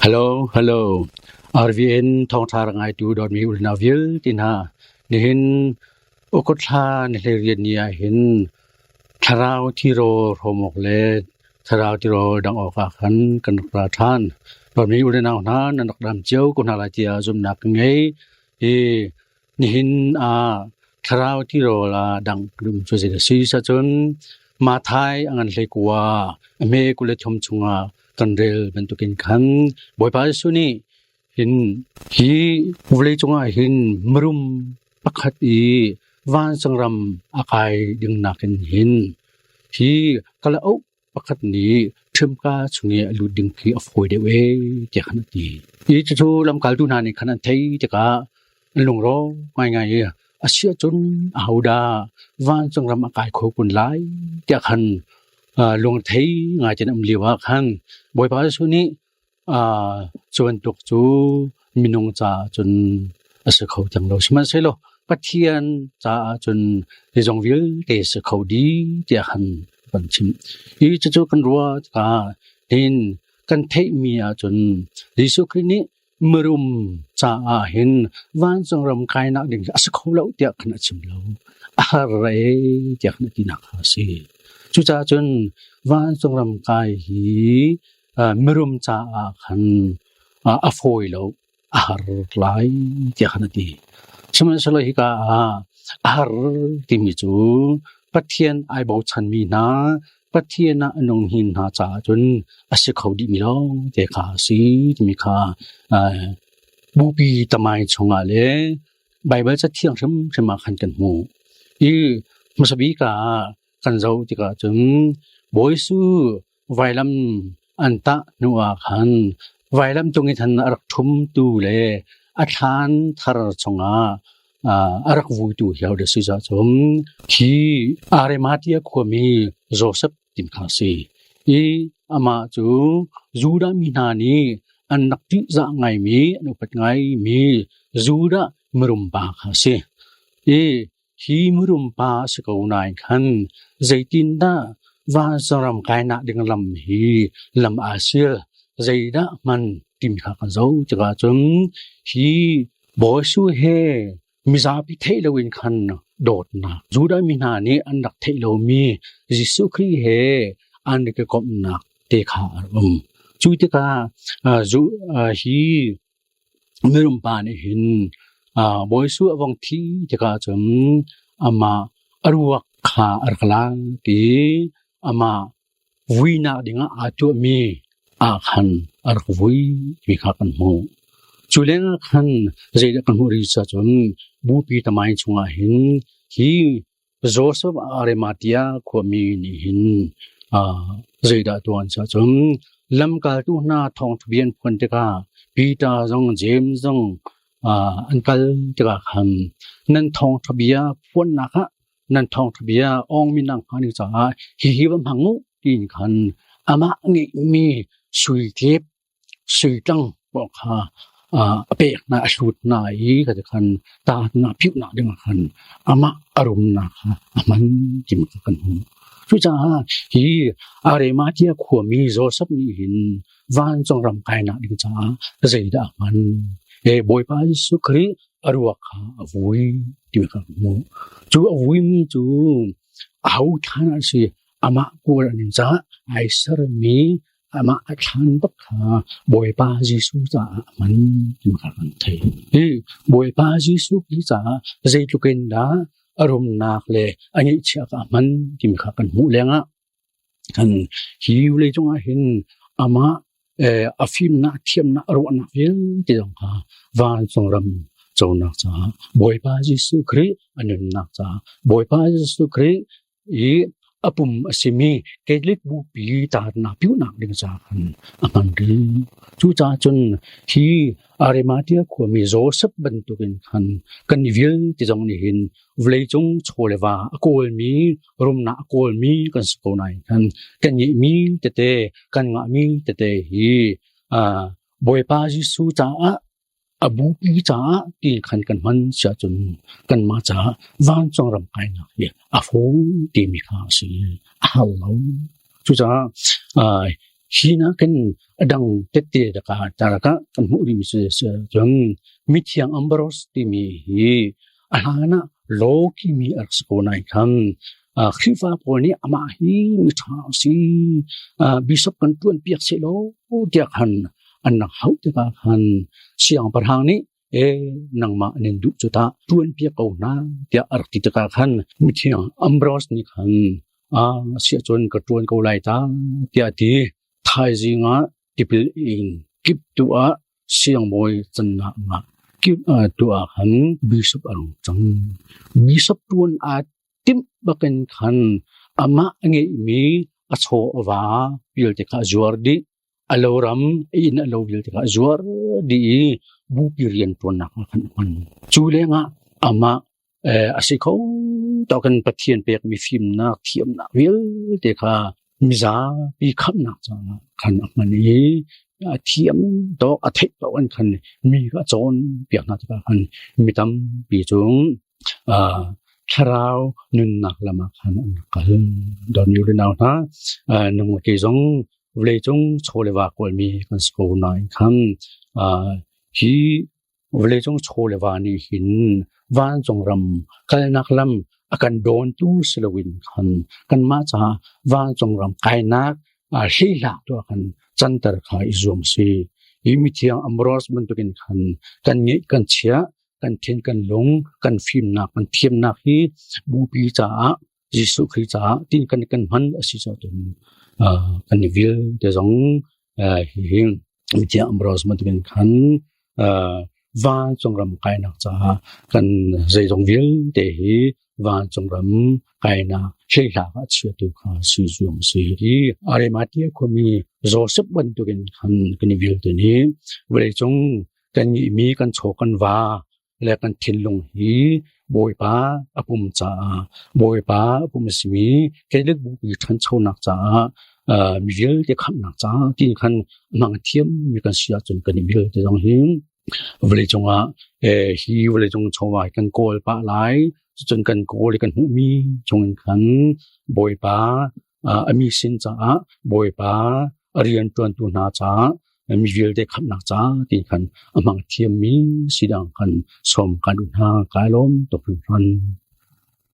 Hello RVN ทองทารงายตูดอมีอุลนาวิลตินานี่เห็นโอกทาในเรียนเนี่ยเห็นทาราวที่โรโรมกเลทาราวที่โรดังออกขันกันประทานดอมีอุลนาหนานักดำเจียวกุณาลาเจียซุมนักไงนี่เห็นทาราวที่โรลาดังกลุ่มช่วยเสียสีซะจนมาไทยอันเลกว่าเมกุเลชมชุงกันเรลเป็นตุกินคันบ่อยปาสุนี่หินฮีอุเลจงหินมรุมปักขัดอีวานสังรำอากายดึงนักหินฮีกะละอุปักขัดนี้เทิมกาสุเงอลุดึงคีอฟอยเดเวเจขนาดนี้อีจะทูลำกาลตุนานี่ขนาดไทยจะกะลงรอง่ายๆอาเซียจนอาหูดาวานสังรำอากายโคกุนหลายจะคันลงไทยงาจะนำลีว่าคันบ่อยปาสุนี่ส่วนตกจูมินงจาจนอสเขาจังเราใช่มั้ยใช่โลปะเทียนจาจนในจงวิลเตสเขาดีเตียหันปันชิมอีจะจูกันรัวกาเห็นกันเทมีจนยิสุครินี้มรุมจาเห็นวานจงรำกายนักดิ่งอสเขาเราเตียขนาดชิมเราอะไรเตียขนาดที่นักหาสิจุจาจนวานจงรำกายหีมรุมจาคันอฟอยโลอาหารหลายเจขนาดนี้สมัยสลายกาอาหารที่มีจูปัทเทียนไอบ่ชันมีนาปัทเทียนอนงหินหาจาจนอสิเขาดีมีโลเจคาสีมีคาบูปีตะไมชงอาเลไบเบิลจะเที่ยงชมาคันกันหูอีมุสบีกากันเจ้าติกาจนบ่อยสู้ไวลัมอันตะนัวคันไวลัมจงอิทันอรักทุมตูเลอทานทารชงอรักวูตูเหี่ยวเดซิจาจมคีอาเรมาติยะขวมีโจเซฟติมคาซีอีอามาจูจูดามีนานีอันนักติจะไงมีอนุปัตไงมีจูดามรุมปาคาซีอีฮีมรุมปาสกวนายคันใจตินดาวาสรำกายนักดึงลำฮีลำอาเซียใจดามันติมขากันเจ้าจะกาจนฮีบอสูเฮมิซาพิเทลวินคันโดดนะจูดามินานีอันดักเทโลมียิสุครีเฮอันเดกกอมนักเตคาจูติกาจูฮีมิรุมปานีหินบอยสูวังทีจะกาจนอามาอรุวขาอรกลาตีอามาวินาดิงอาจุมีอาคันอรกวิมีขากันหูจุเลงคันเจดกันหูริซาจนบูปีตะไมชงาหินฮีโจเซฟอาเรมาติยาขวมีนี่หินเจดาตวนซาจนลำกาตุนาทองทะเบียนพันตกาปีตาจงเจมจงอันกัลตกาคันนันทองทะเบียพ้นนะคะนันทองทะเบียองมินังคันจาฮิบัมหังูตินคันอามางิมีสุยเทปสุยตังบอกค่ะเปกนาชุดนาอีก็จะคันตานาผิวนาดึงคันอามาอารมณ์นาค่ะมันจิมกันหูสุจาฮีอาเรมาเทียขวมีโจซับนี่หินวานจงรำกายนาดึงจ้าใจดามันบอยปาสุครีอรุวะอวุยติมกันหูจูอวุยมีจูเอาทานาสิอามากูรันินจ้าไอสรมีอามาอัฐานบักขาบอยปาจิสุจ้ามันติมกันเทบอยปาจิสุกิจ้าใจตุกินดาอารมณ์นักเลยอันนี้เชื่อกันมันติมกันหูเลงอ่ะกันหิวเลยจงเห็นอามาอฟิมนาเทียมนาอรวนาฟิลที่ตรงค่ะวานจงรำจงนักจ้าบอยปาจิสุครีอันนั้นนักจ้าบอยปาจิสุครีอีอปุ่มอสิมีเกลิกบูปีตาหนาผิวหนักดึงจาคันอมันดีจูจาจนฮีอาเรมาเตียขวมีโจเซฟบันตุกินคันกันวิลที่จงนี่หินเวลจงโชเลวาอโกลมีรุมนาอโกลมีกันสโกนายคันกันยิมีเตเตกันงะมีเตเตฮีบอยปาจิสุจาอบูปีจ้าที่ขันกันมันจะจนกันมาจ้าวานจงรำกายนักอโฟที่มีค่าสิเอาเราจุจ้า ฮีนะกันดังเตเตตะกาตาระกะกันหูริมิเสจังมิเทียงอัมบรอสติมีฮีอาหานะโลกิมีอักษโกนายคันkhifa poni ama hi mi tha si bishop kan tuan piak se lo dia khan an hau te ka khan siang parhang ni nangma nen du chuta tuan piak ko na dia arti te ka khan mi thiang ambros ni khan sia chon ka tuan ko lai ta tia ti thai jinga tipil in kip tu a siang moi chan na ma kip tu a khan bishop ang chang bishop tuan a tim bakan khan ama nge mi acho wa pil te ka zuar di aloram in alo pil te ka zuar di bu pirian ton nak khan chulenga ama asiko to kan pathian pek mi film na thiam na wil te ka miza pi kham na cha khan amani thiam to athek to an khan mi ka chon pek na ta khan mitam pi chung kharau nun nak lama khan an kal don yu naw na nong ke jong vle chung cholewa kol mi kan sko nai khan hi vle chung cholewa ni hin wan jong ram kal nak lam akan don tu slowin khan kan ma cha wan jong ram kai nak hi la to khan chantar kha izom si hi mi thiang amros man to khan kan nge kan chia kan thin kan long kan film na kan thiam na hi bu pi cha jisu khri cha tin kan man asi cha tum kan vil de jong hi mi thiang amros man to khan van jong ram kai nak cha kan zai jong vil de hi van jong ram kai na shei la ga chia tu kha si jong si ri are ma ti ko mi joseph ban tu khan kan vil de ni vle jong kan mi kan cho kan wa le kan thin lung hi boi pa apum cha boi pa apum simi ke le bu bi than chho nak cha mi vil de kham nak cha tin khan mang thiam mi kan sia chun kan vil de jong hi vle jong a hi vle jong chowa kan kol pa lai chun kan kol kan hu mi chong khan boi pa ami sin cha boi pa arian tuan tu na cha mi vil de kham nak cha tin khan amang thiam mi sidang khan som kan ha kalom to phan